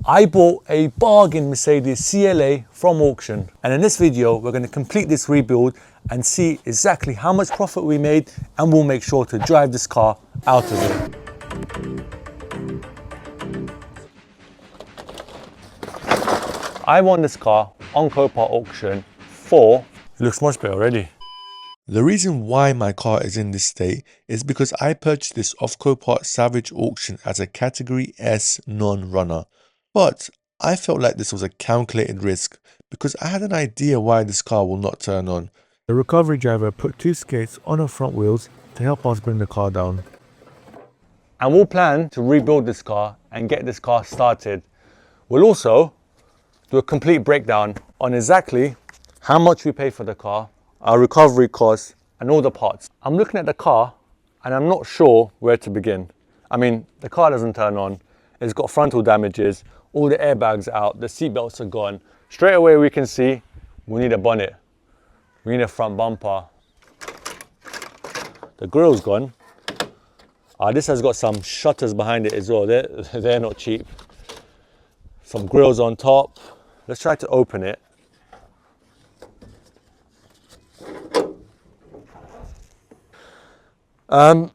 I bought a bargain Mercedes CLA from auction, and in this video we're going to complete this rebuild and see exactly how much profit we made, and we'll make sure to drive this car out of it. I won this car on Copart auction for, it looks much better already. The reason why my car is in this state is because I purchased this off Copart salvage auction as a category S non-runner. But I felt like this was a calculated risk because I had an idea why this car will not turn on. The recovery driver put two skates on her front wheels to help us bring the car down. And we'll plan to rebuild this car and get this car started. We'll also do a complete breakdown on exactly how much we paid for the car, our recovery costs, and all the parts. I'm looking at the car and I'm not sure where to begin. I mean, the car doesn't turn on, it's got frontal damages, all the airbags are out, the seatbelts are gone. Straight away we can see we need a bonnet, we need a front bumper. The grille's gone. This has got some shutters behind it as well, they're not cheap. Some grills on top. Let's try to open it. It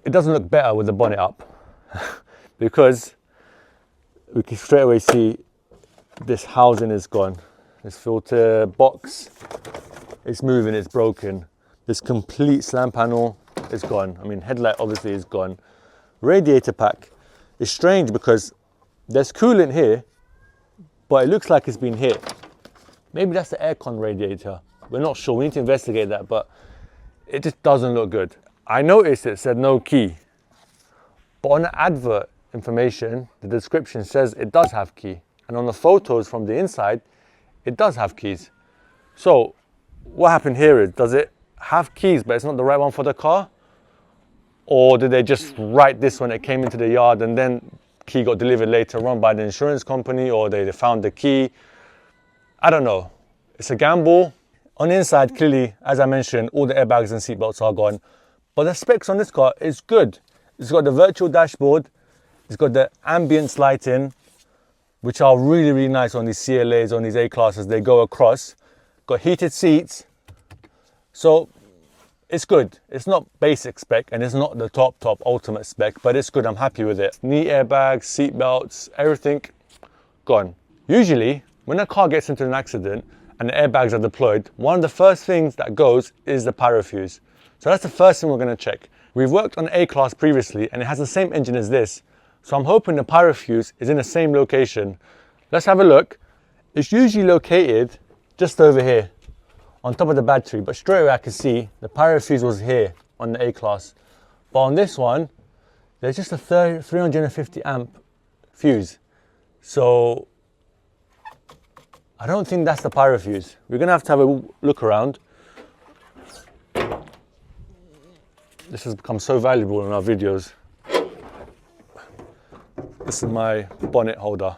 doesn't look better with the bonnet up because we can straight away see this housing is gone. This filter box is moving, it's broken. This complete slam panel is gone. I mean, headlight obviously is gone. Radiator pack is strange because there's coolant here, but it looks like it's been hit. Maybe that's the aircon radiator. We're not sure, we need to investigate that, but it just doesn't look good. I noticed it said no key, but on the advert information, the description says it does have key. And on the photos from the inside, it does have keys. So what happened here is, does it have keys, but it's not the right one for the car? Or did they just write this when it came into the yard and then key got delivered later on by the insurance company, or they found the key? I don't know. It's a gamble. On the inside, clearly, as I mentioned, all the airbags and seatbelts are gone. But the specs on this car is good. It's got the virtual dashboard. It's got the ambience lighting, which are really, really nice on these CLAs, on these A-classes. They go across. Got heated seats. So it's good. It's not basic spec and it's not the top ultimate spec, but it's good. I'm happy with it. Knee airbags, seat belts, everything gone. Usually when a car gets into an accident and the airbags are deployed, one of the first things that goes is the power fuse. So that's the first thing we're going to check. We've worked on A-class previously and it has the same engine as this. So I'm hoping the power fuse is in the same location. Let's have a look. It's usually located just over here on top of the battery, but straight away I can see the power fuse was here on the A-class. But on this one, there's just a 350 amp fuse. So I don't think that's the power fuse. We're gonna have a look around. This has become so valuable in our videos. This is my bonnet holder.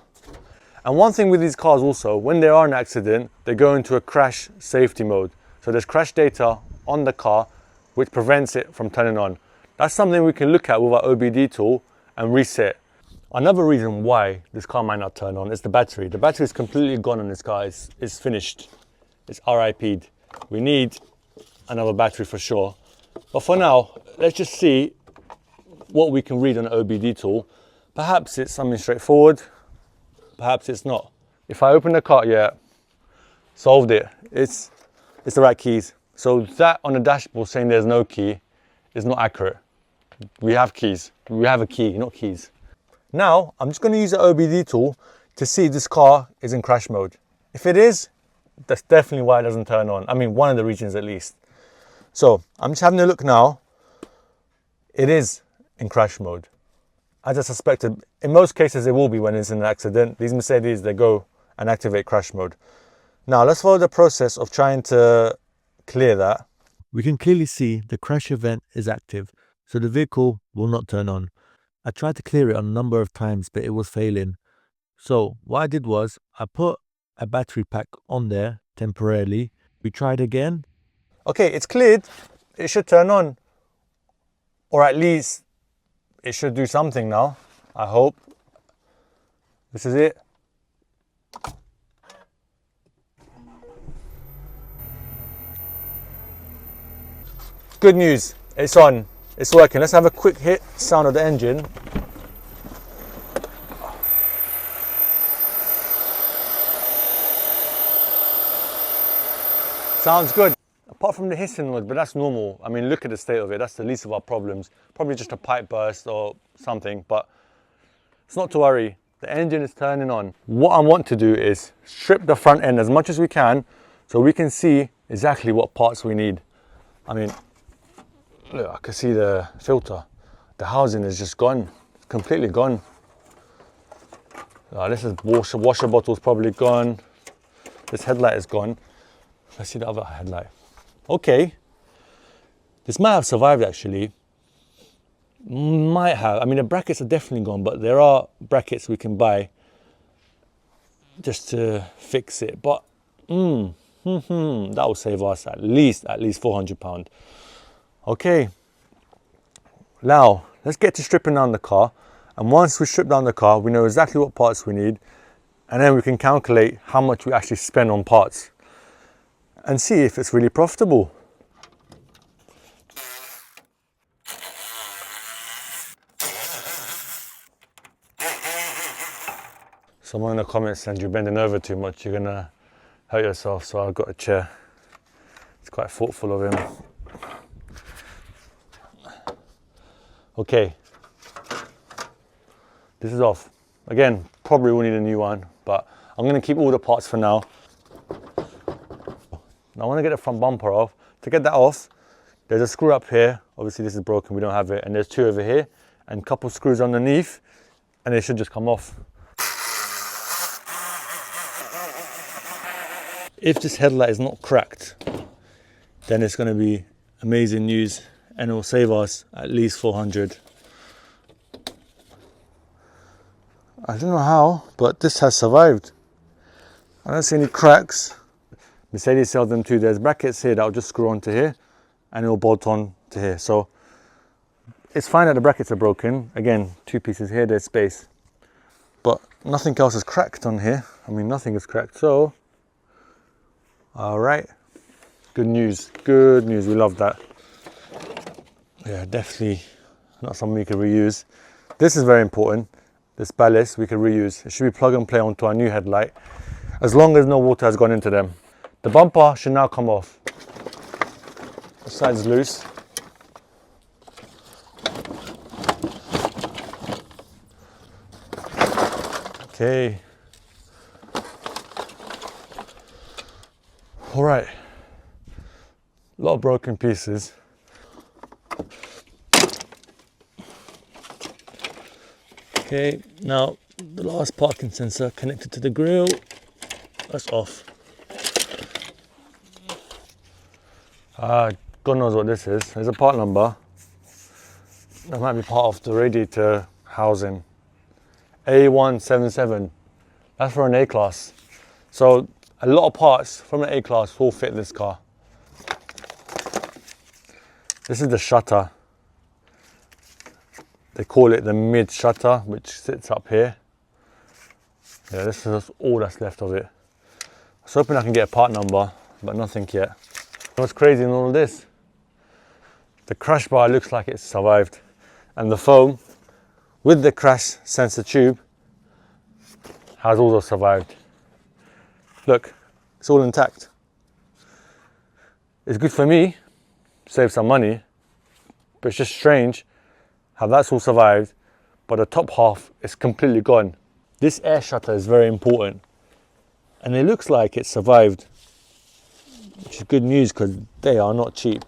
And one thing with these cars also, when they are in an accident, they go into a crash safety mode. So there's crash data on the car, which prevents it from turning on. That's something we can look at with our OBD tool and reset. Another reason why this car might not turn on is the battery. The battery is completely gone on this car, it's finished. It's RIP'd. We need another battery for sure. But for now, let's just see what we can read on the OBD tool. Perhaps it's something straightforward, perhaps it's not. If I open the car, yeah, solved it. It's the right keys. So that on the dashboard saying there's no key is not accurate. We have keys. We have a key, not keys. Now, I'm just going to use the OBD tool to see if this car is in crash mode. If it is, that's definitely why it doesn't turn on. I mean, one of the regions at least. So I'm just having a look now. It is in crash mode. As I suspected, in most cases it will be when it's in an accident. These Mercedes, they go and activate crash mode. Now let's follow the process of trying to clear that. We can clearly see the crash event is active, so the vehicle will not turn on. I tried to clear it a number of times, but it was failing. So what I did was I put a battery pack on there temporarily. We tried again. Okay, it's cleared. It should turn on. Or at least it should do something now, I hope. This is it. Good news, it's on, it's working. Let's have a quick hit sound of the engine. Sounds good. Apart from the hissing noise, but that's normal. I mean, look at the state of it. That's the least of our problems. Probably just a pipe burst or something, but it's not to worry. The engine is turning on. What I want to do is strip the front end as much as we can so we can see exactly what parts we need. I mean, look, I can see the filter. The housing is just gone, it's completely gone. This is washer bottle's probably gone. This headlight is gone. Let's see the other headlight. Okay, this might have survived actually. Might have. I mean, the brackets are definitely gone, but there are brackets we can buy just to fix it. But that will save us at least £400. Okay, now let's get to stripping down the car. And once we strip down the car, we know exactly what parts we need, and then we can calculate how much we actually spend on parts and see if it's really profitable. Someone in the comments said you're bending over too much, you're gonna hurt yourself, so I've got a chair. It's quite thoughtful of him. Okay, this is off. Again, probably will need a new one, but I'm gonna keep all the parts for now. Now I wanna get the front bumper off. To get that off, there's a screw up here. Obviously this is broken, we don't have it. And there's two over here and a couple screws underneath, and they should just come off. If this headlight is not cracked, then it's gonna be amazing news and it will save us at least 400. I don't know how, but this has survived. I don't see any cracks. Mercedes sells them too. There's brackets here that will just screw onto here and it will bolt on to here. So it's fine that the brackets are broken. Again, two pieces here, there's space. But nothing else is cracked on here. I mean, nothing is cracked. So, all right. Good news, we love that. Yeah, definitely not something we can reuse. This is very important. This ballast we can reuse. It should be plug and play onto our new headlight, as long as no water has gone into them. The bumper should now come off. The side's loose. Okay. All right. A lot of broken pieces. Okay, now the last parking sensor connected to the grille, that's off. God knows what this is. There's a part number. That might be part of the radiator housing. A177. That's for an A-Class. So a lot of parts from an A-Class will fit this car. This is the shutter. They call it the mid shutter, which sits up here. Yeah, this is all that's left of it. I was hoping I can get a part number, but nothing yet. What's crazy in all of this? The crash bar looks like it's survived, and the foam with the crash sensor tube has also survived. Look, it's all intact. It's good for me, save some money, but it's just strange how that's all survived, but the top half is completely gone. This air shutter is very important, and it looks like it survived, which is good news because they are not cheap.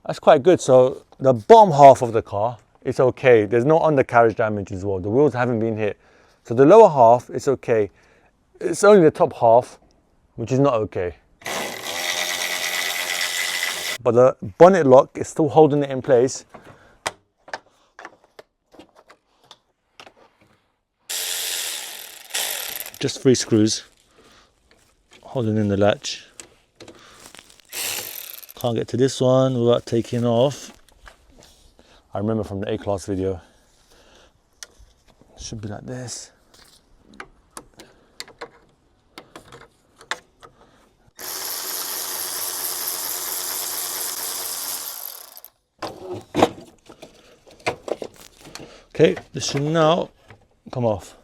That's quite good. So the bottom half of the car is okay. There's no undercarriage damage as well. The wheels haven't been hit. So the lower half is okay. It's only the top half which is not okay. But the bonnet lock is still holding it in place. Just 3 screws holding in the latch. Can't get to this one without taking off. I remember from the A-Class video. It should be like this. Okay, this should now come off.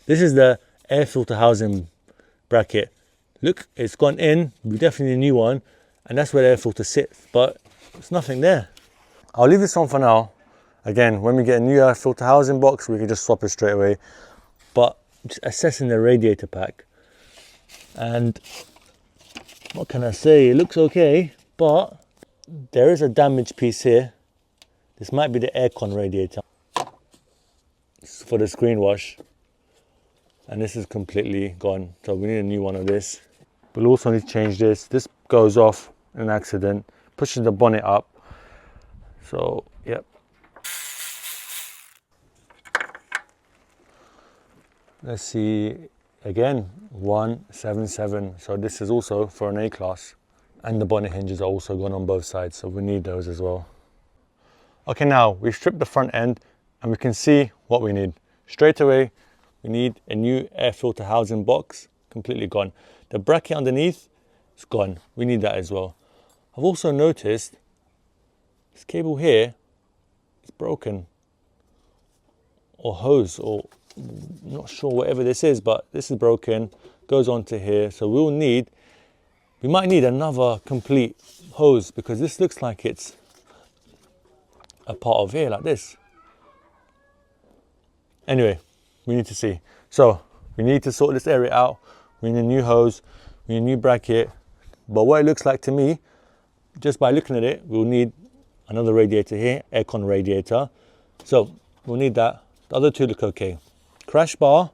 This is the air filter housing bracket. Look, it's gone in. We definitely need a new one, and that's where the air filter sits, but there's nothing there. I'll leave this on for now. Again, when we get a new air filter housing box, we can just swap it straight away. But just assessing the radiator pack, and what can I say? It looks okay, but there is a damaged piece here. This might be the aircon radiator. This is for the screen wash, and this is completely gone, so we need a new one of this. We'll also need to change this. This goes off in an accident, pushes the bonnet up. So yep, let's see, again 177, so this is also for an A class, and the bonnet hinges are also gone on both sides, so we need those as well. Okay, now we've stripped the front end and we can see what we need. Straight away, we need a new air filter housing box, completely gone. The bracket underneath is gone, we need that as well. I've also noticed this cable here is broken, or hose, or I'm not sure, whatever this is, but this is broken, goes onto here, so we might need another complete hose, because this looks like it's a part of here like this. Anyway, we need to see. So we need to sort this area out. We need a new hose, we need a new bracket, but what it looks like to me, just by looking at it, we'll need another radiator here, aircon radiator. So we'll need that. The other two look okay. Crash bar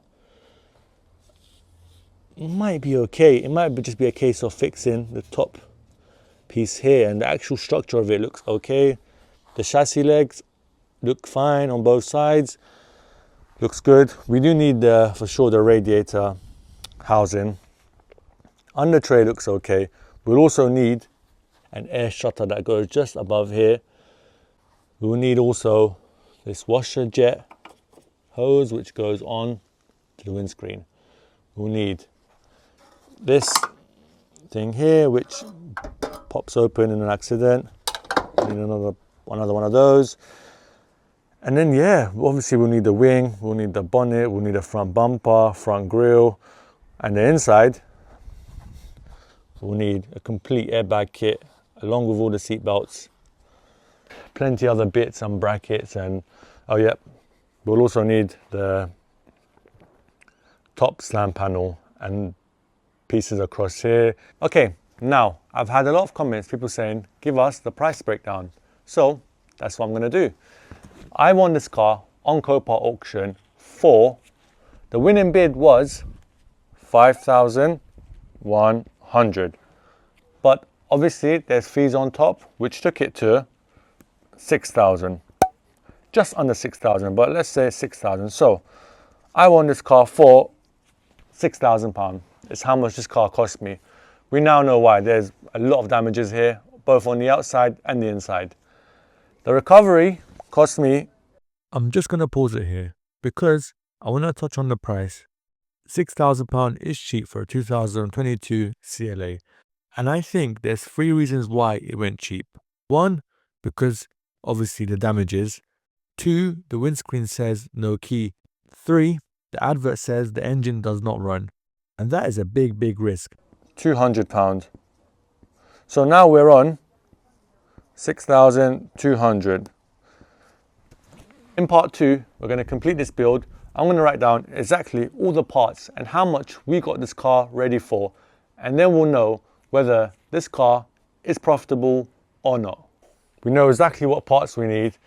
might be okay. It might just be a case of fixing the top piece here, and the actual structure of it looks okay. The chassis legs look fine on both sides. Looks good. We do need for sure the radiator housing. Under tray looks okay. We'll also need an air shutter that goes just above here. We'll need also this washer jet hose which goes on to the windscreen. We'll need this thing here which pops open in an accident. We need another one of those. And then yeah, obviously we'll need the wing, we'll need the bonnet, we'll need a front bumper, front grille, and the inside we'll need a complete airbag kit along with all the seat belts, plenty other bits and brackets, and oh yeah, we'll also need the top slam panel and pieces across here. Okay, now I've had a lot of comments, people saying give us the price breakdown, so that's what I'm going to do. I won this car on Copart auction for, the winning bid was 5,100, but obviously there's fees on top which took it to 6,000, just under 6,000, but let's say 6,000. So I won this car for £6,000. It's how much this car cost me. We now know why. There's a lot of damages here, both on the outside and the inside. The recovery cost me, I'm just going to pause it here because I want to touch on the price. £6,000 is cheap for a 2022 CLA, and I think there's 3 reasons why it went cheap. 1, because obviously the damages. 2, the windscreen says no key. 3, the advert says the engine does not run, and that is a big risk. £200. So now we're on 6,200. In part 2, we're going to complete this build. I'm going to write down exactly all the parts and how much we got this car ready for, and then we'll know whether this car is profitable or not. We know exactly what parts we need.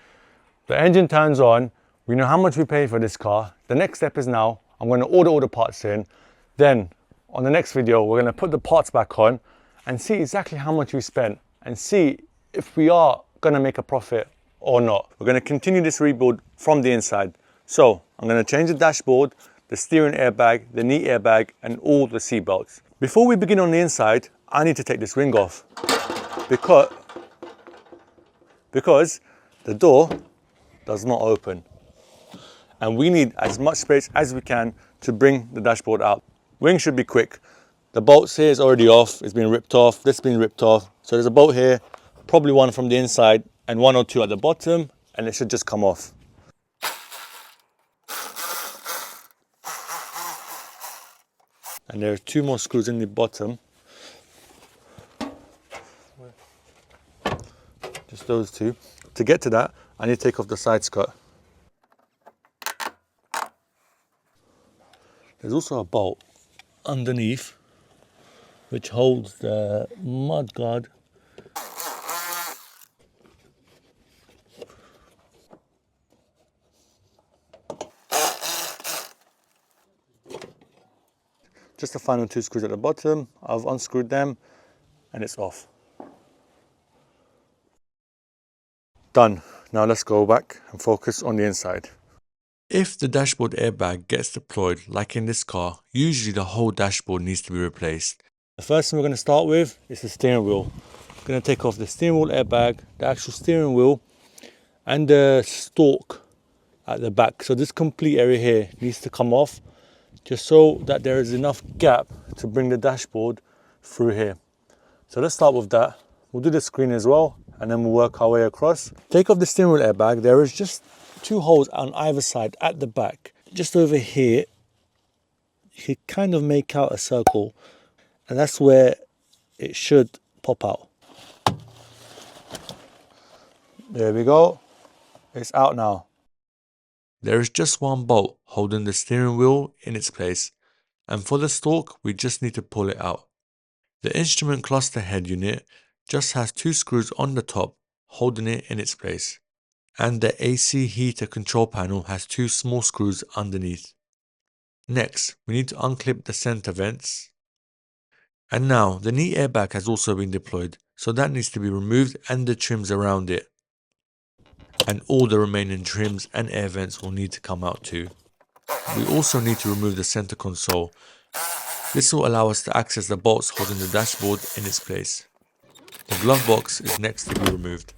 The engine turns on, we know how much we pay for this car. The next step is now I'm going to order all the parts in. Then on the next video, we're going to put the parts back on and see exactly how much we spent and see if we are going to make a profit or not. We're going to continue this rebuild from the inside. So I'm going to change the dashboard, the steering airbag, the knee airbag, and all the seat belts. Before we begin on the inside, I need to take this ring off because the door does not open, and we need as much space as we can to bring the dashboard out. Wing should be quick. The bolts here is already off, it's been ripped off, this has been ripped off. So there's a bolt here, probably one from the inside, and 1 or 2 at the bottom, and it should just come off. And there are 2 more screws in the bottom. Just those 2. To get to that, I need to take off the side skirt. There's also a bolt underneath which holds the mud guard. Just the final 2 screws at the bottom. I've unscrewed them and it's off. Done. Now let's go back and focus on the inside. If the dashboard airbag gets deployed, like in this car, usually the whole dashboard needs to be replaced. The first thing we're going to start with is the steering wheel. I'm going to take off the steering wheel airbag, the actual steering wheel, and the stalk at the back. So this complete area here needs to come off, just so that there is enough gap to bring the dashboard through here. So let's start with that. We'll do the screen as well, and then we'll work our way across. Take off the steering wheel airbag. There is just 2 holes on either side at the back. Just over here, you can kind of make out a circle, and that's where it should pop out. There we go. It's out now. There is just 1 bolt holding the steering wheel in its place, and for the stalk we just need to pull it out. The instrument cluster head unit just has 2 screws on the top holding it in its place, and the AC heater control panel has 2 small screws underneath. Next, we need to unclip the center vents. And now the knee airbag has also been deployed, so that needs to be removed and the trims around it. And all the remaining trims and air vents will need to come out too. We also need to remove the center console. This will allow us to access the bolts holding the dashboard in its place. The glove box is next to be removed.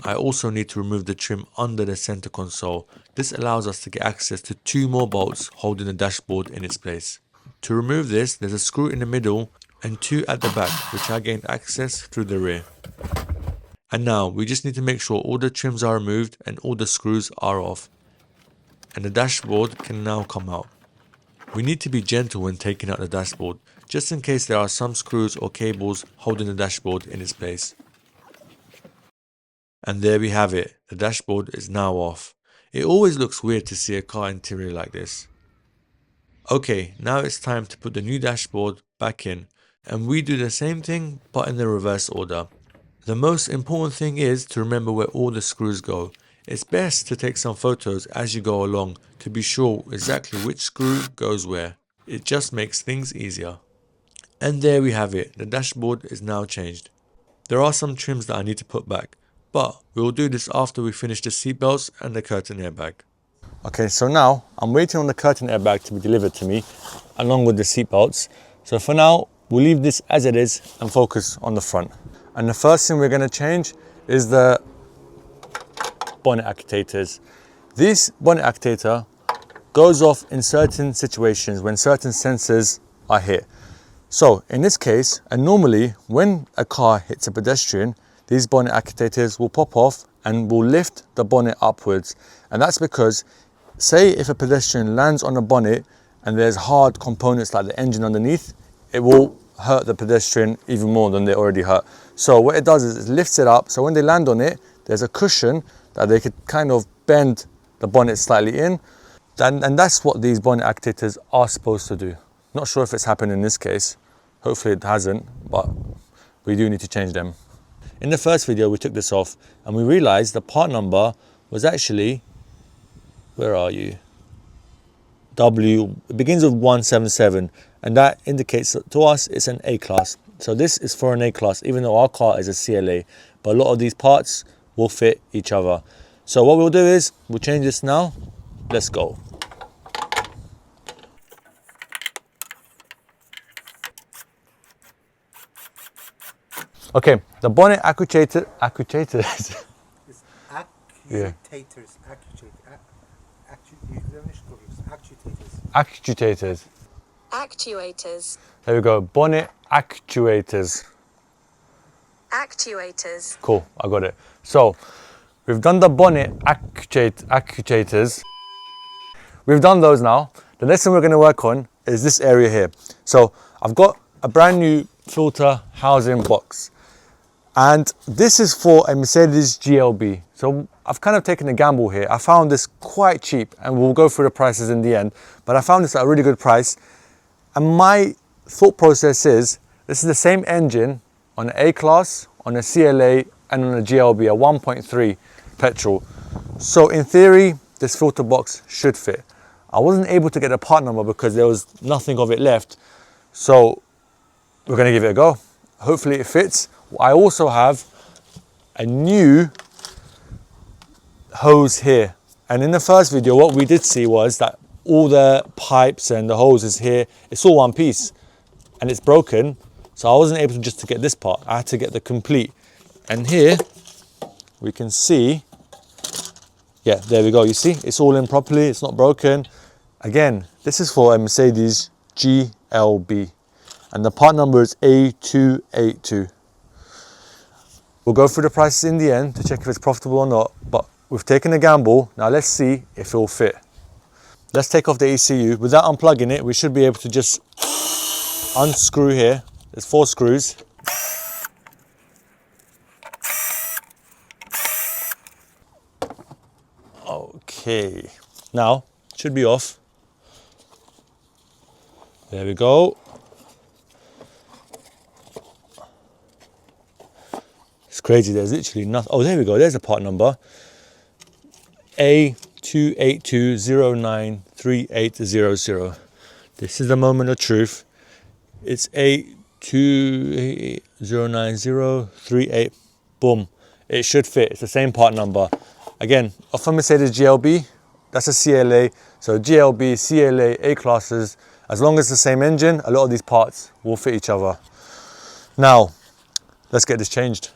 I also need to remove the trim under the center console. This allows us to get access to 2 more bolts holding the dashboard in its place. To remove this, there's a screw in the middle and 2 at the back, which I gained access through the rear. And now we just need to make sure all the trims are removed and all the screws are off. And the dashboard can now come out. We need to be gentle when taking out the dashboard, just in case there are some screws or cables holding the dashboard in its place. And there we have it, the dashboard is now off. It always looks weird to see a car interior like this. Okay, now it's time to put the new dashboard back in, and we do the same thing but in the reverse order. The most important thing is to remember where all the screws go. It's best to take some photos as you go along to be sure exactly which screw goes where. It just makes things easier. And there we have it, the dashboard is now changed. There are some trims that I need to put back, but we will do this after we finish the seatbelts and the curtain airbag. Okay, so now I'm waiting on the curtain airbag to be delivered to me along with the seatbelts. So for now, we'll leave this as it is and focus on the front. And the first thing we're going to change is the bonnet actuators. This bonnet actuator goes off in certain situations when certain sensors are hit. So in this case, and normally when a car hits a pedestrian, these bonnet actuators will pop off and will lift the bonnet upwards. And that's because, say if a pedestrian lands on a bonnet and there's hard components like the engine underneath, it will hurt the pedestrian even more than they already hurt. So what it does is it lifts it up, so when they land on it, there's a cushion that they could kind of bend the bonnet slightly in. And that's what these bonnet actuators are supposed to do. Not sure if it's happened in this case. Hopefully it hasn't, but we do need to change them. In the first video, we took this off and we realized the part number was actually, where are you? It begins with 177, and that indicates to us it's an A class. So this is for an A class, even though our car is a CLA, but a lot of these parts will fit each other. So what we'll do is, we'll change this now. Let's go. Okay, the bonnet actuators. It's Yeah. actuators. Actuators. Actuators. Actuators. There we go, bonnet actuators. Actuators. Cool, I got it. So, we've done the bonnet actuators. We've done those now. The next thing we're going to work on is this area here. So I've got a brand new filter housing box, and this is for a Mercedes GLB. So I've kind of taken a gamble here. I found this quite cheap, and we'll go through the prices in the end, but I found this at a really good price. And my thought process is, this is the same engine on an A-Class, on a CLA, and on a GLB, a 1.3 petrol. So in theory, this filter box should fit. I wasn't able to get a part number because there was nothing of it left. So we're gonna give it a go. Hopefully it fits. I also have a new hose here. And in the first video, what we did see was that all the pipes and the hoses here, it's all one piece and it's broken. So I wasn't able to get this part. I had to get the complete. And here we can see, yeah, there we go. You see, it's all in properly. It's not broken. Again, this is for a Mercedes GLB. And the part number is A282. We'll go through the prices in the end to check if it's profitable or not, but we've taken a gamble. Now let's see if it'll fit. Let's take off the ECU. Without unplugging it, we should be able to just unscrew here. There's 4 screws. Okay, now it should be off. There we go. It's crazy, there's literally nothing. Oh, there we go, there's a part number. A282093800. This is the moment of truth. It's A2809038. Boom. It should fit. It's the same part number. Again, off a Mercedes GLB, that's a CLA. So GLB, CLA, A-classes, as long as it's the same engine, a lot of these parts will fit each other. Now, let's get this changed.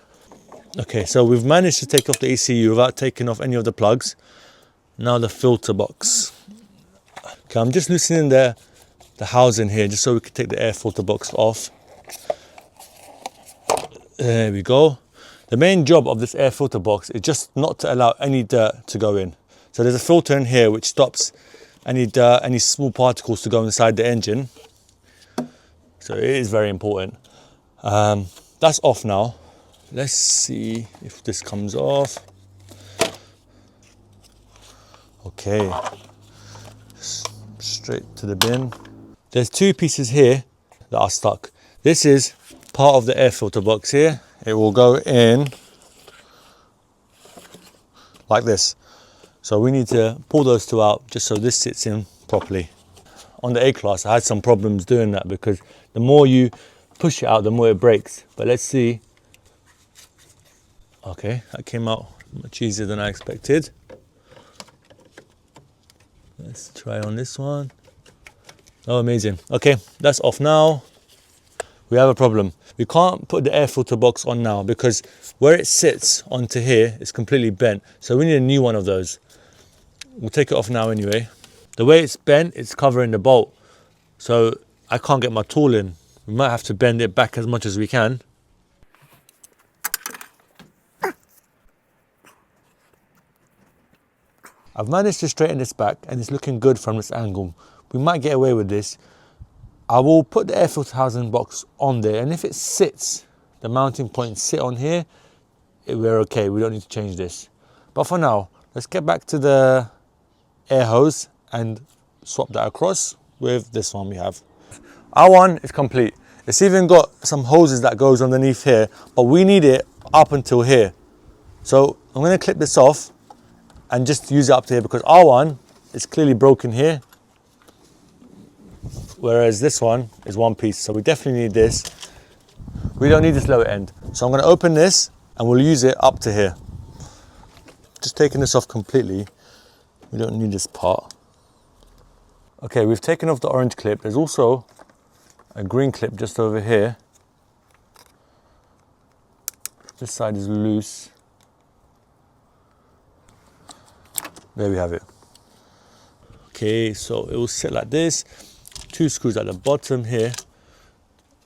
Okay, so we've managed to take off the ECU without taking off any of the plugs. Now the filter box. Okay, I'm just loosening the housing here just so we can take the air filter box off. There we go. The main job of this air filter box is just not to allow any dirt to go in. So there's a filter in here which stops any dirt, any small particles to go inside the engine. So it is very important. That's off now. Let's see if this comes off. Okay, straight to the bin. There's 2 pieces here that are stuck. This is part of the air filter box here. It will go in like this. So we need to pull those 2 out just so this sits in properly. On the A-Class, I had some problems doing that because the more you push it out, the more it breaks. But let's see. Okay, that came out much easier than I expected. Let's try on this one. Oh, amazing. Okay, that's off now. We have a problem. We can't put the air filter box on now because where it sits onto here is completely bent. So we need a new one of those. We'll take it off now anyway. The way it's bent, it's covering the bolt. So I can't get my tool in. We might have to bend it back as much as we can. I've managed to straighten this back and it's looking good from this angle. We might get away with this. I will put the air filter housing box on there, and if it sits, the mounting points sit on here, we're okay. We don't need to change this. But for now, let's get back to the air hose and swap that across with this one we have. Our one is complete. It's even got some hoses that goes underneath here, but we need it up until here. So I'm going to clip this off and just use it up to here because our one is clearly broken here, whereas this one is one piece. So we definitely need this. We don't need this lower end. So I'm going to open this and we'll use it up to here. Just taking this off completely. We don't need this part. Okay, we've taken off the orange clip. There's also a green clip just over here. This side is loose. There we have it. Okay, so it will sit like this. 2 screws at the bottom here.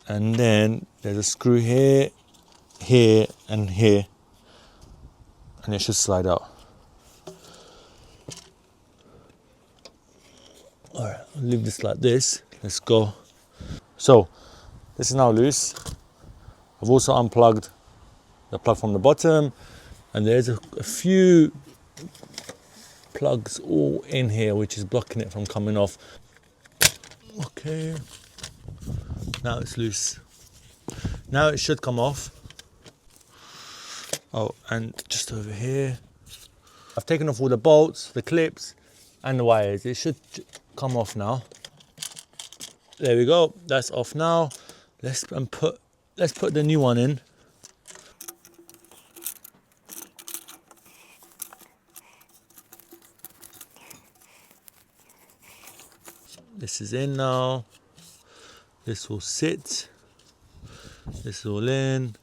And then there's a screw here, here, and here. And it should slide out. All right, I'll leave this like this. Let's go. So this is now loose. I've also unplugged the plug from the bottom, and there's a few plugs all in here which is blocking it from coming off. Okay, now it's loose. Now it should come off. Oh, and just over here, I've taken off all the bolts, the clips and the wires. It should come off now. There we go, that's off now. Let's put the new one in. This is in now. This will sit. This is all in.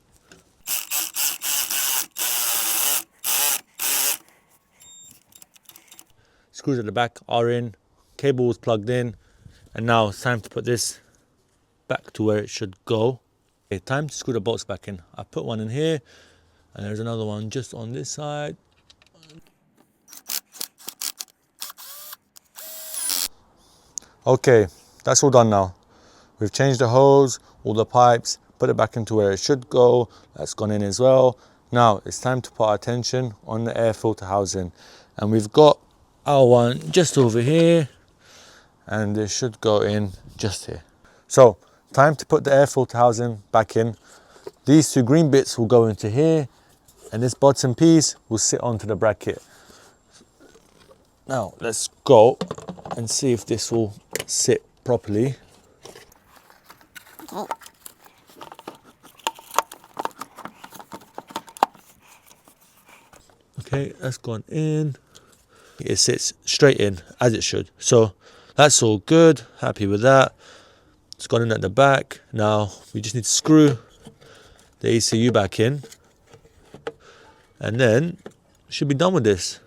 Screws at the back are in. Cable was plugged in. And now it's time to put this back to where it should go. Okay, time to screw the bolts back in. I put one in here, and there's another one just on this side. Okay, that's all done now. We've changed the hose, all the pipes, put it back into where it should go. That's gone in as well. Now it's time to put our attention on the air filter housing. And we've got our one just over here, and this should go in just here. So time to put the air filter housing back in. These two green bits will go into here, and this bottom piece will sit onto the bracket. Now let's go and see if this will sit properly. Okay, that's gone in. It sits straight in as it should. So that's all good, happy with that. It's gone in at the back. Now we just need to screw the ECU back in, and then should be done with this.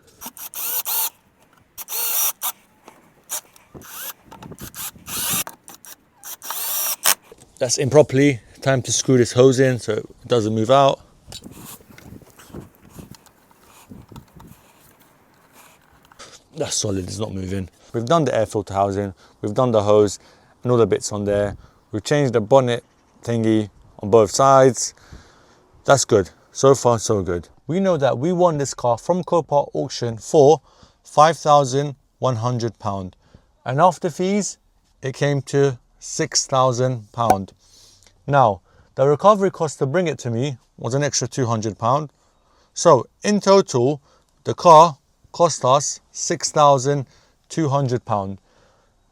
That's in properly. Time to screw this hose in so it doesn't move out. That's solid, it's not moving. We've done the air filter housing, we've done the hose and all the bits on there. We've changed the bonnet thingy on both sides. That's good. So far, so good. We know that we won this car from Copart auction for £5,100. And after fees, it came to £6,000. Now, the recovery cost to bring it to me was an extra £200. So in total, the car cost us £6,200.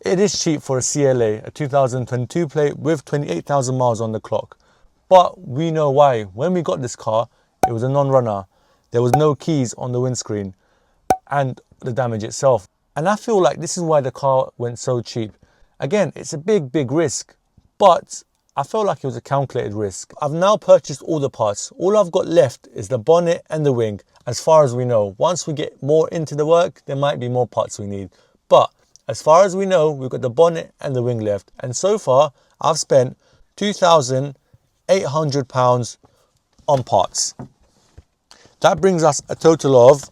It is cheap for a CLA, a 2022 plate with 28,000 miles on the clock. But we know why. When we got this car, it was a non-runner. There was no keys on the windscreen and the damage itself. And I feel like this is why the car went so cheap. Again, it's a big risk, but I felt like it was a calculated risk. I've now purchased all the parts. All I've got left is the bonnet and the wing, as far as we know. Once we get more into the work, there might be more parts we need. But as far as we know, we've got the bonnet and the wing left. And so far, I've spent £2,800 on parts. That brings us a total of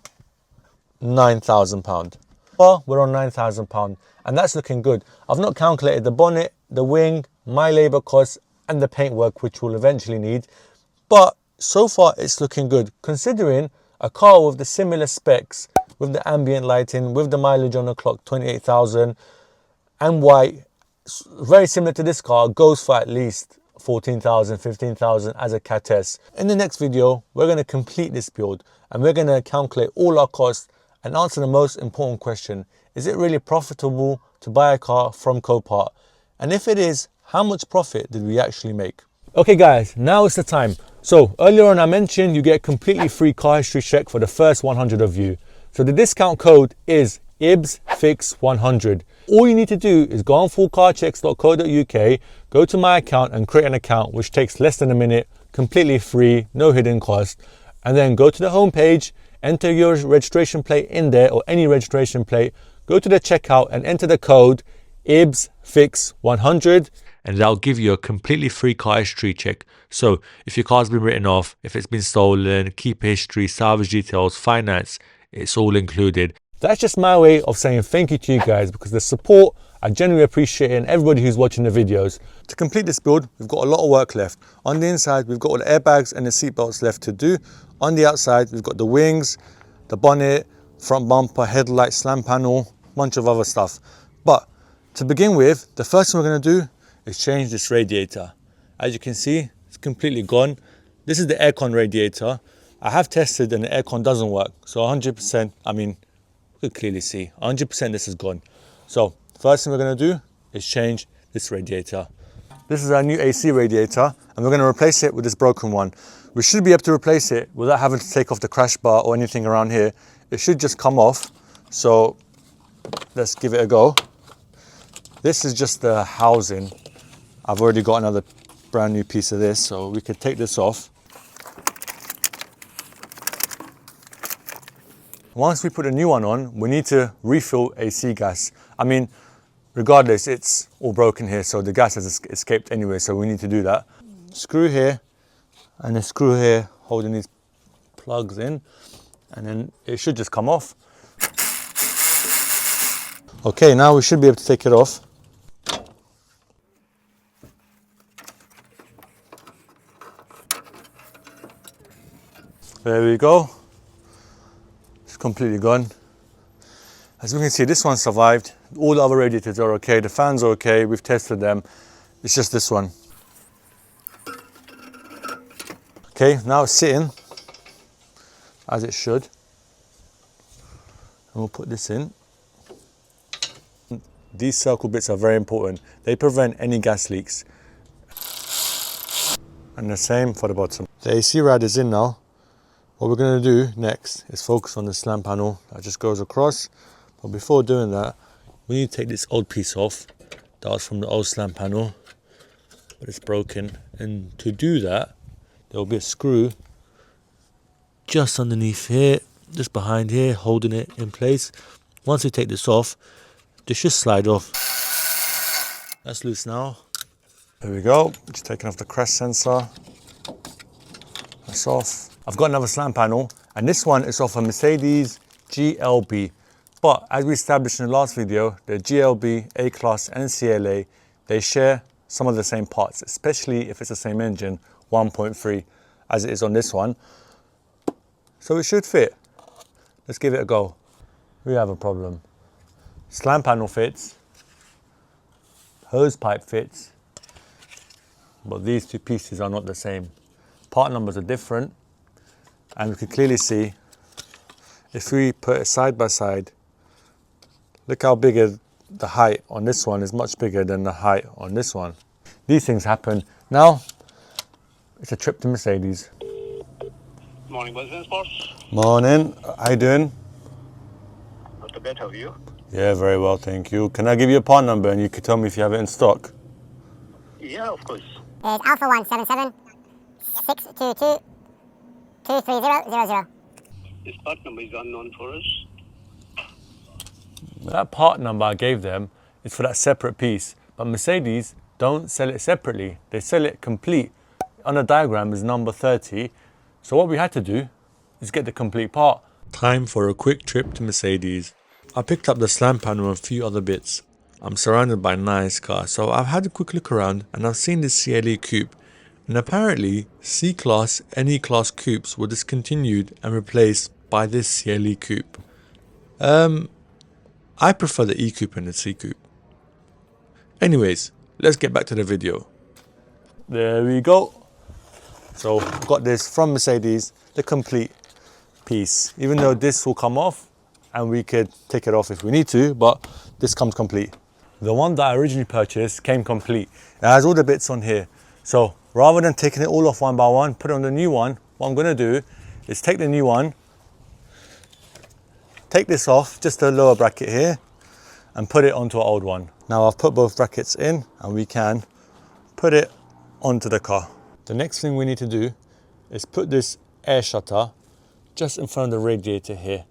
£9,000. Well, we're on £9,000 and that's looking good. I've not calculated the bonnet, the wing, my labour costs and the paintwork, which we'll eventually need. But so far it's looking good, considering a car with the similar specs, with the ambient lighting, with the mileage on the clock, 28,000, and white, very similar to this car, goes for at least 14,000, 15,000 as a Cat S. In the next video, we're going to complete this build and we're going to calculate all our costs and answer the most important question. Is it really profitable to buy a car from Copart? And if it is, how much profit did we actually make? Okay guys, now it's the time. So earlier on I mentioned you get a completely free car history check for the first 100 of you. So the discount code is IBSFIX100. All you need to do is go on fullcarchecks.co.uk, go to my account and create an account, which takes less than a minute, completely free, no hidden cost. And then go to the home page, enter your registration plate in there or any registration plate, go to the checkout and enter the code IBSFIX100, and that'll give you a completely free car history check. So if your car's been written off, if it's been stolen, keep history, salvage details, finance, it's all included. That's just my way of saying thank you to you guys, because the support I genuinely appreciate it and everybody who's watching the videos. To complete this build, we've got a lot of work left. On the inside, we've got all the airbags and the seat belts left to do. On the outside, we've got the wings, the bonnet, front bumper, headlight, slam panel, bunch of other stuff. But to begin with, the first thing we're going to do is change this radiator. As you can see, it's completely gone. This is the aircon radiator. I have tested and the aircon doesn't work. So 100%, I mean, you can clearly see, 100% this is gone. So first thing we're going to do is change this radiator. This is our new AC radiator and we're going to replace it with this broken one. We should be able to replace it without having to take off the crash bar or anything around here. It should just come off. So let's give it a go. This is just the housing. I've already got another brand new piece of this, so we could take this off. Once we put a new one on, we need to refill AC gas. I mean, regardless, it's all broken here, so the gas has escaped anyway, so we need to do that. Screw here, and a screw here holding these plugs in, and then it should just come off. Okay, now we should be able to take it off. There we go. It's completely gone. As we can see, this one survived. All the other radiators are okay. The fans are okay. We've tested them. It's just this one. Okay, now it's sitting as it should. And we'll put this in. These circle bits are very important. They prevent any gas leaks. And the same for the bottom. The AC rad is in now. What we're going to do next is focus on the slam panel that just goes across. But before doing that, we need to take this old piece off. That was from the old slam panel, but it's broken. And to do that, there will be a screw just underneath here, just behind here, holding it in place. Once we take this off, this should slide off. That's loose now. There we go. Just taking off the crash sensor. That's off. I've got another slam panel, and this one is off a Mercedes GLB. But as we established in the last video, the GLB, A-Class and CLA, they share some of the same parts, especially if it's the same engine, 1.3, as it is on this one. So it should fit. Let's give it a go. We have a problem. Slam panel fits, hose pipe fits, but these two pieces are not the same. Part numbers are different. And we can clearly see, if we put it side by side, look how big the height on this one is much bigger than the height on this one. These things happen. Now, it's a trip to Mercedes. Morning, Mercedes boss. Morning, how you doing? Not the better of you. Yeah, very well, thank you. Can I give you a part number and you can tell me if you have it in stock? Yeah, of course. It's Alpha 177 622 23000. This part number is unknown for us. That part number I gave them is for that separate piece, but Mercedes don't sell it separately. They sell it complete. On the diagram is number 30. So what we had to do is get the complete part. Time for a quick trip to Mercedes. I picked up the slam panel and a few other bits. I'm surrounded by nice cars, so I've had a quick look around and I've seen this CLA coupe. And apparently, C-Class and E-Class coupes were discontinued and replaced by this CLA coupe. I prefer the E-coupe and the C-coupe. Anyways, let's get back to the video. There we go. So, got this from Mercedes, the complete piece. Even though this will come off, and we could take it off if we need to, but this comes complete. The one that I originally purchased came complete. It has all the bits on here. So, rather than taking it all off one by one, put it on the new one, what I'm gonna do is take the new one, take this off, just the lower bracket here, and put it onto an old one. Now I've put both brackets in and we can put it onto the car. The next thing we need to do is put this air shutter just in front of the radiator here.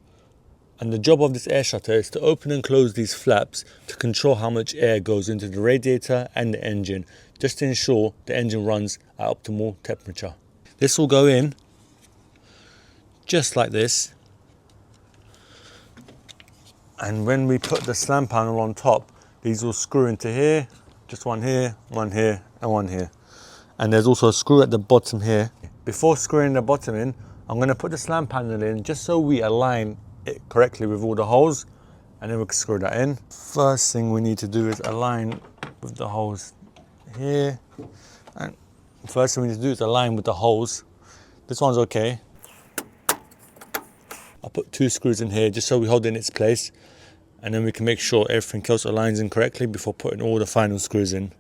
And the job of this air shutter is to open and close these flaps to control how much air goes into the radiator and the engine, just to ensure the engine runs at optimal temperature. This will go in just like this. And when we put the slam panel on top, These will screw into here, just one here, and one here. And there's also a screw at the bottom here. Before screwing the bottom in, I'm going to put the slam panel in just so we align it correctly with all the holes, and then we can screw that in. First thing we need to do is align with the holes here. And first thing we need to do is align with the holes. This one's okay. I'll put 2 screws in here just so we hold it in its place, and then we can make sure everything else aligns in correctly before putting all the final screws in.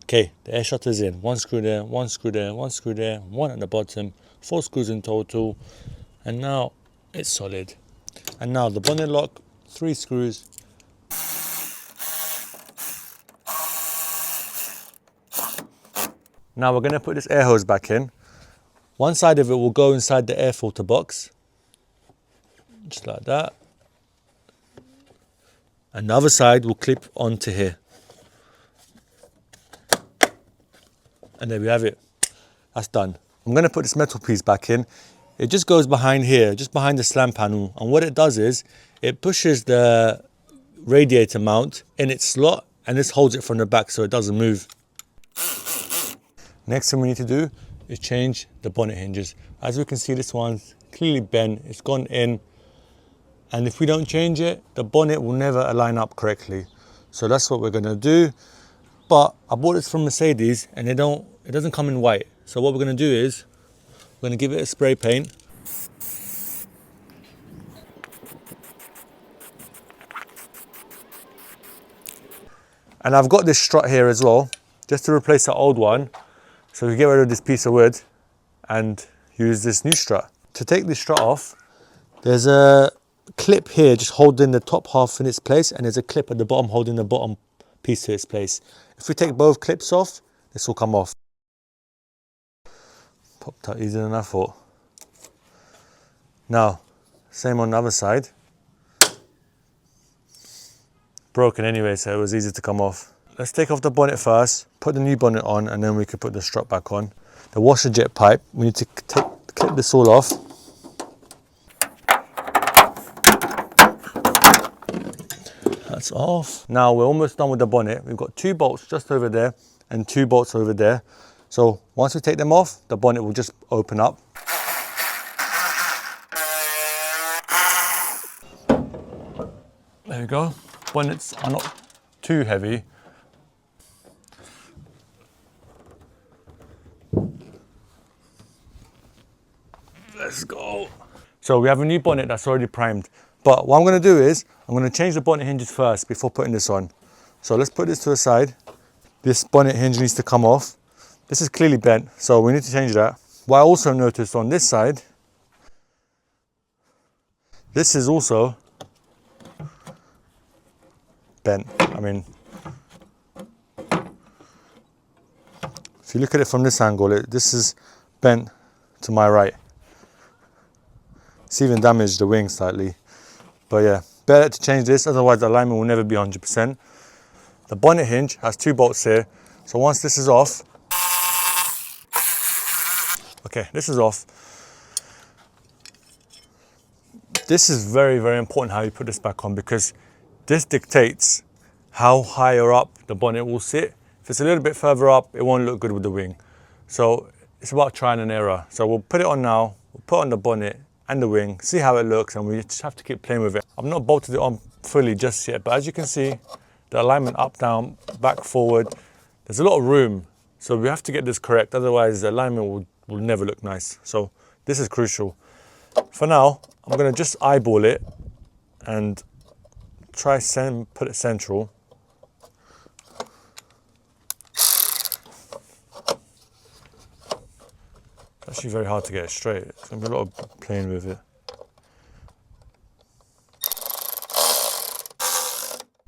Okay, the air shutter's in. 1 screw there, 1 screw there, 1 screw there, 1 at the bottom, 4 screws in total, and now it's solid. And now the bonnet lock, 3 screws. Now we're going to put this air hose back in. One side of it will go inside the air filter box, just like that. And the other side will clip onto here. And there we have it. That's done. I'm going to put this metal piece back in. It just goes behind here, just behind the slam panel. And what it does is, it pushes the radiator mount in its slot, and this holds it from the back so it doesn't move. Next thing we need to do is change the bonnet hinges. As we can see, this one's clearly bent, it's gone in. And if we don't change it, the bonnet will never align up correctly. So that's what we're going to do. But I bought this from Mercedes, and it doesn't come in white. So what we're going to do is, we're going to give it a spray paint. And I've got this strut here as well, just to replace the old one. So we get rid of this piece of wood and use this new strut. To take this strut off, there's a clip here just holding the top half in its place, and there's a clip at the bottom holding the bottom piece to its place. If we take both clips off, this will come off. Popped out easier than I thought. Now, same on the other side. Broken anyway, so it was easy to come off. Let's take off the bonnet first, put the new bonnet on, and then we can put the strut back on. The washer jet pipe, we need to clip this all off. That's off. Now we're almost done with the bonnet. We've got 2 bolts just over there and 2 bolts over there. So once we take them off, the bonnet will just open up. There we go. Bonnets are not too heavy. Let's go. So we have a new bonnet that's already primed. But what I'm going to do is, I'm going to change the bonnet hinges first before putting this on. So let's put this to the side. This bonnet hinge needs to come off. This is clearly bent, so we need to change that. What I also noticed on this side, this is also bent. I mean, if you look at it from this angle, this is bent to my right. It's even damaged the wing slightly. But yeah, better to change this, otherwise the alignment will never be 100%. The bonnet hinge has 2 bolts here. So once this is off, okay, this is off. This is very, very important how you put this back on, because this dictates how higher up the bonnet will sit. If it's a little bit further up, it won't look good with the wing. So it's about trial and error. So we'll put it on now, we'll put on the bonnet and the wing, see how it looks, and we just have to keep playing with it. I've not bolted it on fully just yet, but as you can see, the alignment up, down, back, forward, there's a lot of room. So we have to get this correct, otherwise the alignment will never look nice. So this is crucial. For now, I'm gonna just eyeball it and try put it central. It's actually very hard to get it straight. It's gonna be a lot of playing with it.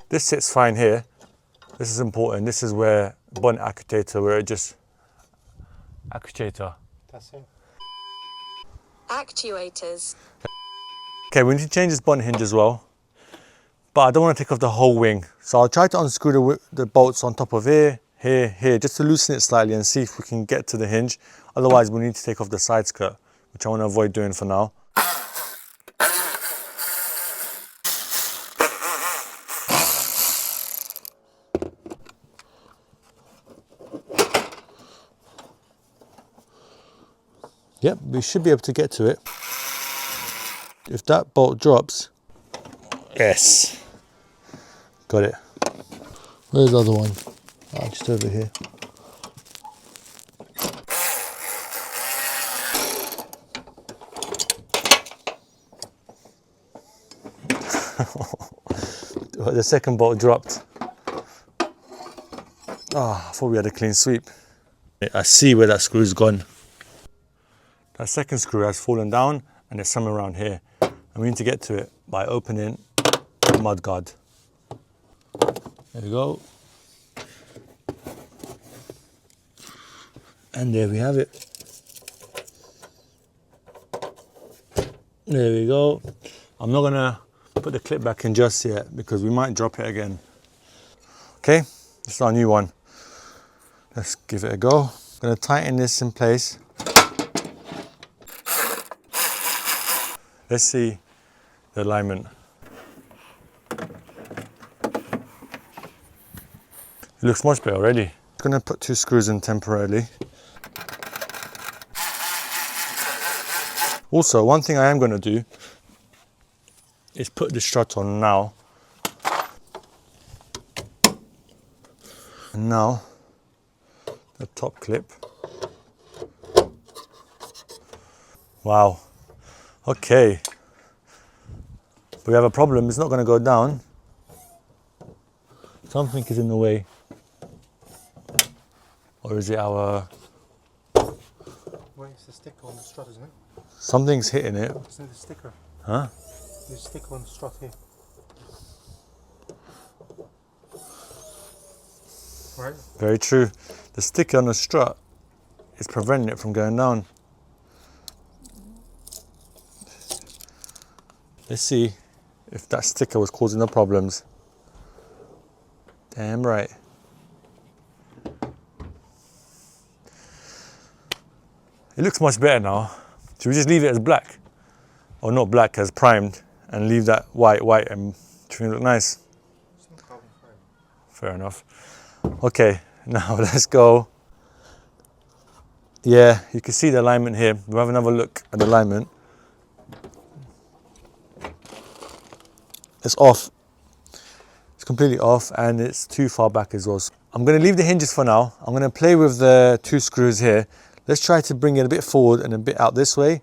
This sits fine here. This is important. This is where bonnet actuator, where it just actuator. That's it. Actuators. Okay, we need to change this bonnet hinge as well, but I don't want to take off the whole wing. So I'll try to unscrew the bolts on top of here, here, just to loosen it slightly and see if we can get to the hinge. Otherwise, we need to take off the side skirt, which I want to avoid doing for now. Yep, we should be able to get to it. If that bolt drops, yes, got it. Where's the other one? Oh, just over here. The second bolt dropped. Oh, I thought we had a clean sweep. I see where that screw's gone. That second screw has fallen down and there's some around here. And we need to get to it by opening the mud guard. There we go. And there we have it. There we go. I'm not gonna put the clip back in just yet because we might drop it again. Okay, this is our new one. Let's give it a go. I'm gonna tighten this in place. Let's see the alignment. It looks much better already. I'm gonna put 2 screws in temporarily. Also, one thing I am gonna do is put the strut on now. And now, the top clip. Wow. Okay, we have a problem. It's not going to go down. Something is in the way. Or is it our... Well, it's the sticker on the strut, isn't it? Something's hitting it. Isn't it the sticker? Huh? The sticker on the strut here. Right? Very true. The sticker on the strut is preventing it from going down. Let's see if that sticker was causing the problems. Damn right. It looks much better now. Should we just leave it as black? Or not black, as primed, and leave that white and trim it look nice? It's not carbon fiber. Fair enough. Okay, now let's go. Yeah, you can see the alignment here. We'll have another look at the alignment. It's off. It's completely off and it's too far back as well. So I'm going to leave the hinges for now. I'm going to play with the 2 screws here. Let's try to bring it a bit forward and a bit out this way.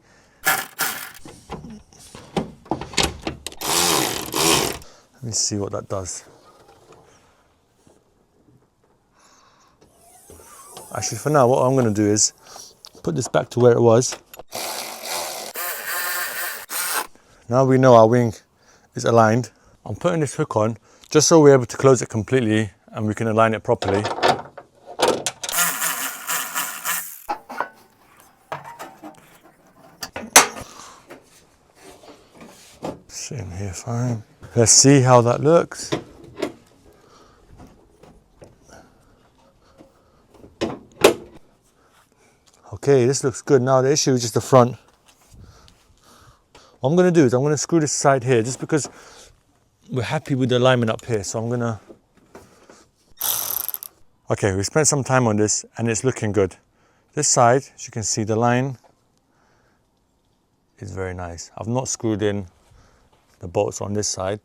Let me see what that does. Actually, for now, what I'm going to do is put this back to where it was. Now we know our wing is aligned. I'm putting this hook on just so we're able to close it completely and we can align it properly. Sitting here fine. Let's see how that looks. Okay, this looks good. Now the issue is just the front. What I'm going to do is I'm going to screw this side here just because we're happy with the alignment up here. So I'm going to... Okay, we spent some time on this and it's looking good. This side, as you can see, the line is very nice. I've not screwed in the bolts on this side,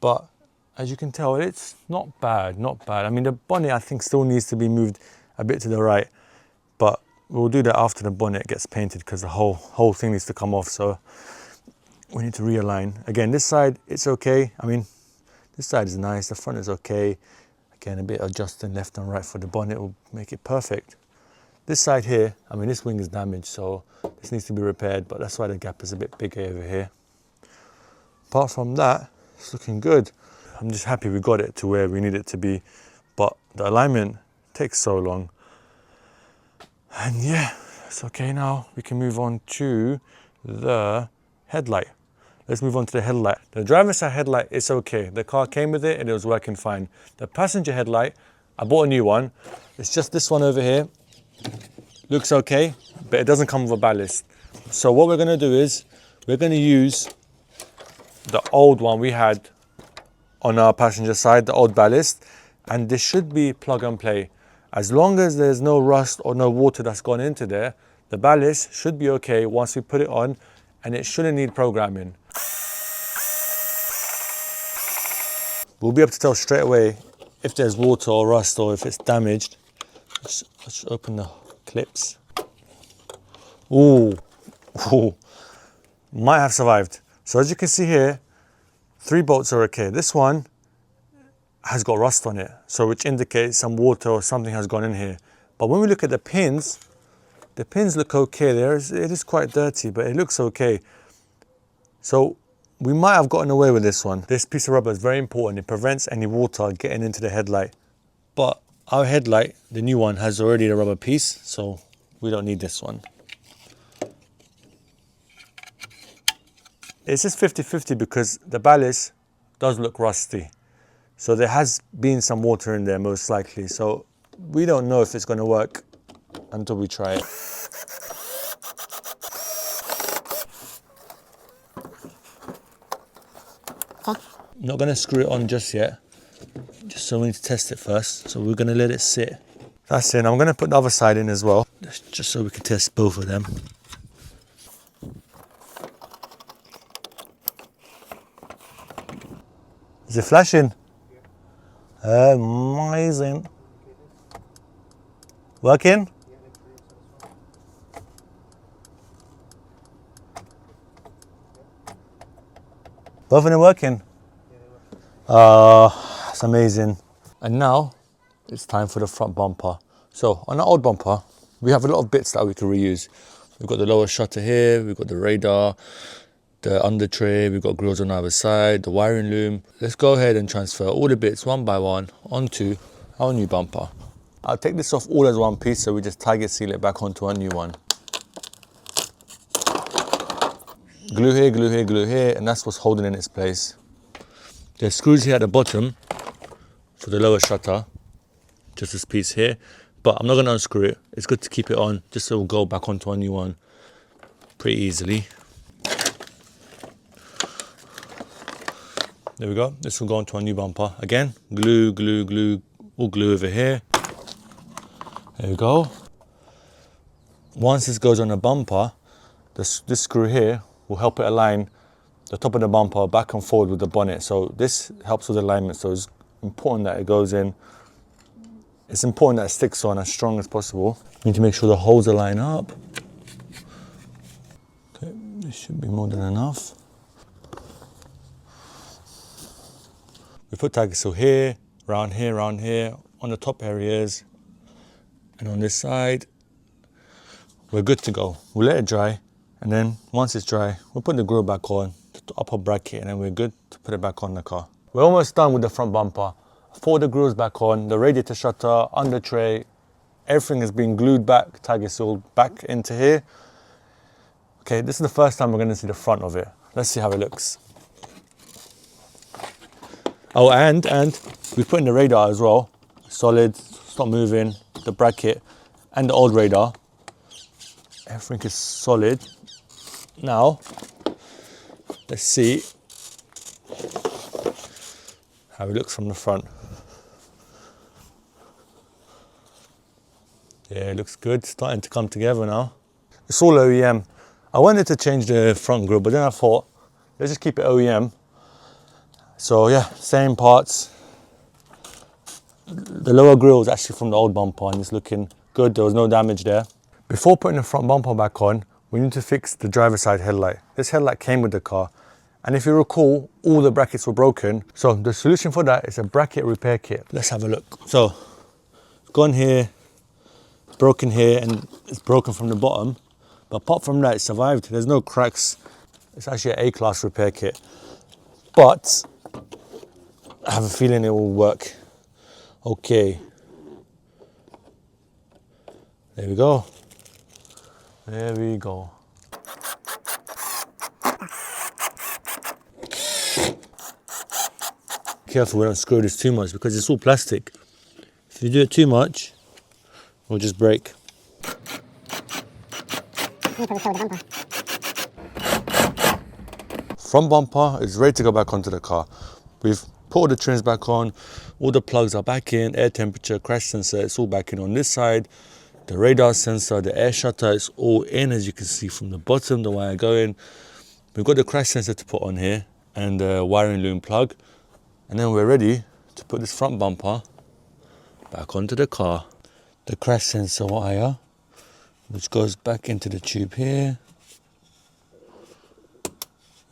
but as you can tell, it's not bad, not bad. I mean, the bonnet I think still needs to be moved a bit to the right, but we'll do that after the bonnet gets painted because the whole thing needs to come off. So we need to realign. Again, this side, it's okay. I mean, this side is nice, the front is okay. Again, a bit of adjusting left and right for the bonnet will make it perfect. This side here, I mean, this wing is damaged, so this needs to be repaired, but that's why the gap is a bit bigger over here. Apart from that, it's looking good. I'm just happy we got it to where we need it to be, but the alignment takes so long. And yeah, it's okay now. We can move on to the headlight. Let's move on to the headlight. The driver's side headlight is okay. The car came with it and it was working fine. The passenger headlight, I bought a new one. It's just this one over here. Looks okay, but it doesn't come with a ballast. So what we're gonna do is, we're gonna use the old one we had on our passenger side, the old ballast, and this should be plug and play. As long as there's no rust or no water that's gone into there, the ballast should be okay once we put it on, and it shouldn't need programming. We'll be able to tell straight away if there's water or rust or if it's damaged. Let's open the clips. Ooh, might have survived. So as you can see here, 3 bolts are okay. This one has got rust on it, so which indicates some water or something has gone in here. But when we look at the pins look okay. It is quite dirty, but it looks okay. So we might have gotten away with this one. This piece of rubber is very important. It prevents any water getting into the headlight. But our headlight, the new one, has already a rubber piece, so we don't need this one. It's just 50-50 because the ballast does look rusty. So there has been some water in there most likely. So we don't know if it's going to work until we try it. I'm not going to screw it on just yet, just so we need to test it first. So we're going to let it sit. That's it. I'm going to put the other side in as well, just so we can test both of them. Is it flashing? Amazing. Working? Both of them working? That's amazing. And now it's time for the front bumper. So on the old bumper, we have a lot of bits that we can reuse. We've got the lower shutter here, we've got the radar, the under tray, we've got grills on either side, the wiring loom. Let's go ahead and transfer all the bits one by one onto our new bumper. I'll take this off all as one piece, so we just tag it, seal it back onto our new one. Glue here, glue here, glue here, and that's what's holding in its place. There's screws here at the bottom for the lower shutter, just this piece here, but I'm not going to unscrew it. It's good to keep it on, just so it'll go back onto our new one pretty easily. There we go, this will go onto our new bumper. Again, glue, glue, glue, all glue over here. There we go. Once this goes on the bumper, this screw here will help it align the top of the bumper back and forward with the bonnet. So this helps with alignment, so it's important that it goes in. It's important that it sticks on as strong as possible. We need to make sure the holes align up. Okay, this should be more than enough. We put tag seal here, round here, on the top areas, and on this side. We're good to go. We'll let it dry, and then once it's dry, we'll put the grill back on, the upper bracket, and then we're good to put it back on the car. We're almost done with the front bumper. 4 the grills back on, the radiator shutter, under tray, everything has been glued back, tag sealed back into here. Okay, this is the first time we're going to see the front of it. Let's see how it looks. Oh, and we put in the radar as well. Solid, stop moving, the bracket and the old radar. Everything is solid. Now, let's see how it looks from the front. Yeah, it looks good, starting to come together now. It's all OEM. I wanted to change the front grille, but then I thought, let's just keep it OEM. So yeah, same parts. The lower grille is actually from the old bumper and it's looking good. There was no damage there. Before putting the front bumper back on, we need to fix the driver's side headlight. This headlight came with the car. And if you recall, all the brackets were broken. So the solution for that is a bracket repair kit. Let's have a look. So, it's gone here, it's broken here, and it's broken from the bottom. But apart from that, it survived. There's no cracks. It's actually an A-class repair kit. But I have a feeling it will work. Okay. There we go. There we go. Careful we don't screw this too much because it's all plastic. If If you do it too much, it'll just break. Front bumper is ready to go back onto the car. We've put all the trims back on, all the plugs are back in, air temperature, crash sensor, it's all back in on this side. The radar sensor, the air shutter, it's all in, as you can see from the bottom, the wire going. We've got the crash sensor to put on here and the wiring loom plug. And then we're ready to put this front bumper back onto the car. The crash sensor wire, which goes back into the tube here.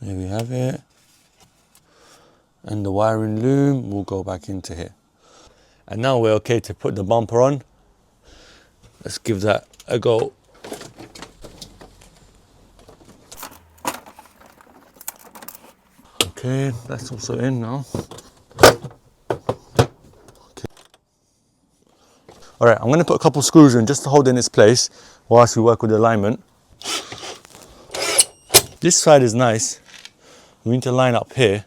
There we have it. And the wiring loom will go back into here. And now we're okay to put the bumper on. Let's give that a go. Okay, that's also in now. Okay. All right, I'm going to put a couple screws in just to hold in its place whilst we work with the alignment. This side is nice. We need to line up here,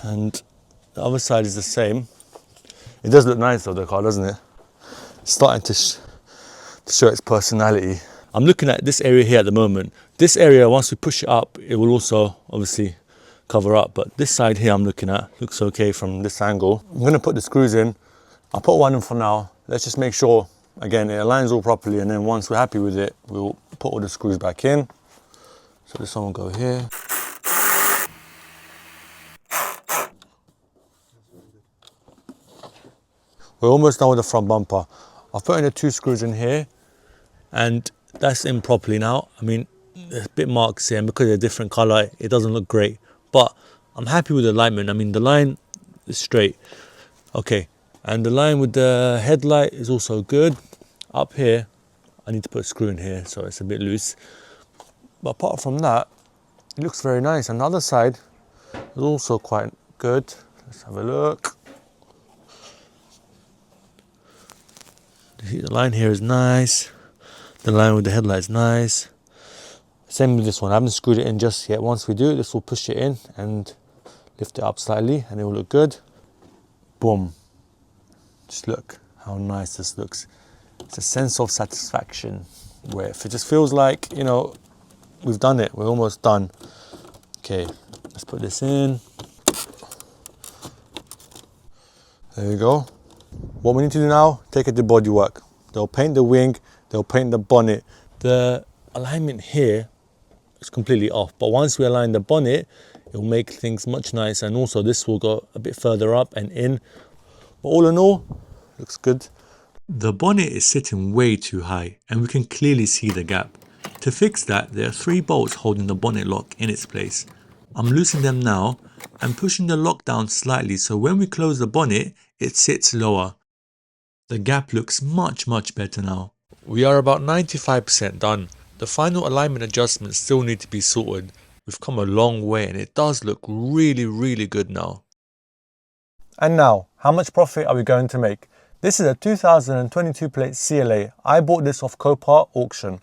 and the other side is the same. It does look nice though, the car, doesn't it? It's starting to show its personality. I'm looking at this area here at the moment. This area, once we push it up, it will also obviously cover up, but this side here I'm looking at looks okay from this angle. I'm going to put the screws in. I'll put one in for now. Let's just make sure, again, it aligns all properly, and then once we're happy with it, we'll put all the screws back in. So this one will go here. We're almost done with the front bumper. I've put in the 2 screws in here, and that's in properly now. I mean, there's a bit marks here, and because they're different color, it doesn't look great. But I'm happy with the alignment. I mean, the line is straight. Okay, and the line with the headlight is also good. Up here, I need to put a screw in here, so it's a bit loose. But apart from that, it looks very nice. And the other side is also quite good. Let's have a look. The line here is nice. The line with the headlight is nice. Same with this one. I haven't screwed it in just yet. Once we do, this will push it in and lift it up slightly, and it will look good. Boom. Just look how nice this looks. It's a sense of satisfaction where if it just feels like, you know, we've done it. We're almost done. Okay, let's put this in. There you go. What we need to do now, take it to bodywork. They'll paint the wing, they'll paint the bonnet. The alignment here is completely off, but once we align the bonnet, it will make things much nicer, and also this will go a bit further up and in. But all in all, looks good. The bonnet is sitting way too high, and we can clearly see the gap. To fix that, there are 3 bolts holding the bonnet lock in its place. I'm loosening them now and pushing the lock down slightly, so when we close the bonnet, it sits lower. The gap looks much better now. We are about 95% done. The final alignment adjustments still need to be sorted. We've come a long way, and it does look really good now. And now, how much profit are we going to make? This is a 2022 plate CLA. I bought this off Copart auction.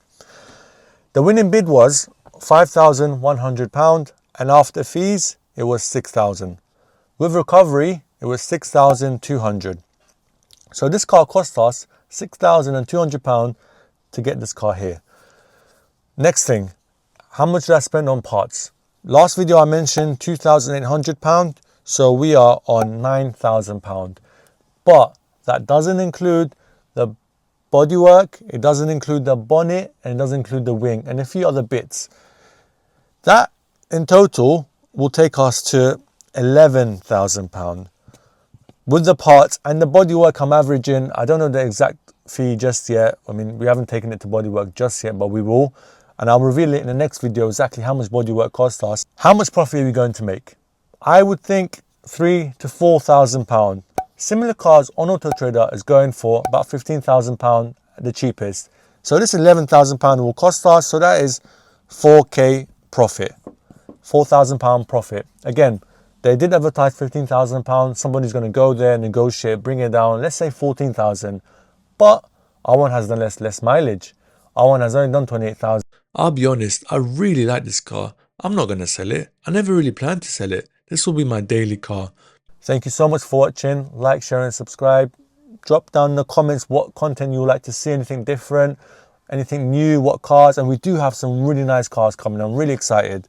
The winning bid was £5,100, and after fees, it was £6,000. With recovery, it was £6,200. So this car cost us £6,200 to get this car here. Next thing, how much did I spend on parts? Last video I mentioned £2,800, so we are on £9,000. But that doesn't include the bodywork, it doesn't include the bonnet, and it doesn't include the wing and a few other bits. That in total will take us to £11,000. With the parts and the bodywork, I'm averaging, I don't know the exact fee just yet. I mean, we haven't taken it to bodywork just yet, but we will. And I'll reveal it in the next video exactly how much bodywork cost us. How much profit are we going to make? I would think £3,000 to £4,000. Similar cars on Auto Trader is going for about £15,000 at the cheapest. So this £11,000 will cost us, so that is 4k profit. £4,000 profit. Again, they did advertise £15,000. Somebody's going to go there, negotiate, bring it down. Let's say £14,000. But our one has done less mileage. Our one has only done 28,000. I'll be honest, I really like this car. I'm not going to sell it. I never really planned to sell it. This will be my daily car. Thank you so much for watching. Like, share and subscribe. drop down in the comments what content you would like to see, anything different, anything new, what cars. And we do have some really nice cars coming. I'm really excited.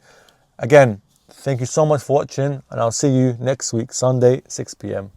Again, thank you so much for watching, and I'll see you next week, Sunday, 6 p.m.